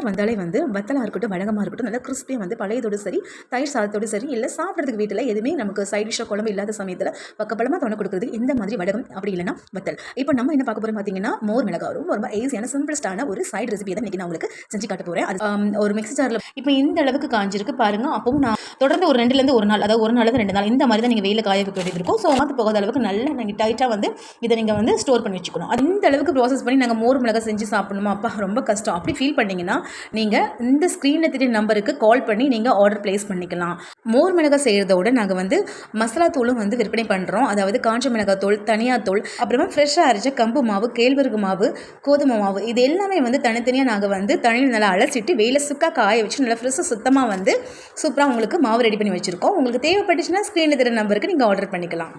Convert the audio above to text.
வந்தாலே வந்து வத்தலாக இருக்கட்டும் வடகமாக இருக்கட்டும் நல்லா கிறிஸ்பியாக வந்து பழையதோடு சரி தயிர் சாதத்தோடு சரி இல்லை சாப்பிட்றதுக்கு வீட்டில் எதுவுமே நமக்கு சைட் டிஷ்ஷாக குழம்பு இல்லாத சமயத்தில் பக்கப்பழமாக தோணை கொடுக்குறது இந்த மாதிரி வடகம் அப்படி இல்லைனா வத்தல். இப்போ நம்ம என்ன பார்க்க போகிறோம் பார்த்தீங்கன்னா மோர் மிளகாய் ரொம்ப ஈஸியான சிம்பிளஸ்டான ஒரு சைட் ரெசிபி தான் இன்றைக்கி நான் உங்களுக்கு செஞ்சு காட்ட போகிறேன். அது ஒரு மிக்ஸி ஜாரில் இப்போ இந்த அளவுக்கு காஞ்சிருக்கு பாருங்கள். அப்பவும் நான் தொடர்ந்து ஒரு 2லேருந்து 1 நாள் அதாவது 1 நாள் 2 நாள் இந்த மாதிரி தான் நீங்கள் வெயில காய வைக்க வேண்டியது இருக்கும். ஸோ அது போகாத அளவுக்கு நல்லா நீங்கள் டைட்டாக வந்து இதை நீங்கள் வந்து ஸ்டோர் பண்ணி வச்சுக்கணும். அந்த அளவுக்கு ப்ராசஸ் பண்ணி நாங்கள் மோர் மிளகாய் செஞ்சு சாப்பிடணுமா அப்பா ரொம்ப கஷ்டம் அப்படி ஃபீல் பண்ணிங்கன்னா நீங்கள் இந்த ஸ்க்ரீனில் தெரிய நம்பருக்கு கால் பண்ணி நீங்கள் ஆர்டர் ப்ளேஸ் பண்ணிக்கலாம். மோர் மிளகாய் செய்கிறதோட நாங்கள் வந்து மசாலா தூளும் வந்து விற்பனை பண்ணுறோம். அதாவது காஞ்ச மிளகாய் தூள், தனியா தூள், அப்புறமா ஃப்ரெஷ்ஷாக அரைச்ச கம்பு மாவு, கேழ்வரகு மாவு, கோதுமை மாவு இது எல்லாமே வந்து தனித்தனியாக நாங்கள் வந்து தண்ணியில் நல்லா அலசிட்டு வெயில சுக்காக காய வச்சு நல்லா ஃப்ரெஷ்ஷாக சுத்தமாக வந்து சூப்பராக உங்களுக்கு மாவு ரெடி பண்ணி வச்சுருக்கோம். உங்களுக்கு தேவைப்பட்டுச்சுன்னா ஸ்க்ரீனில் தெரிய நம்பருக்கு நீங்கள் ஆர்டர் பண்ணிக்கலாம்.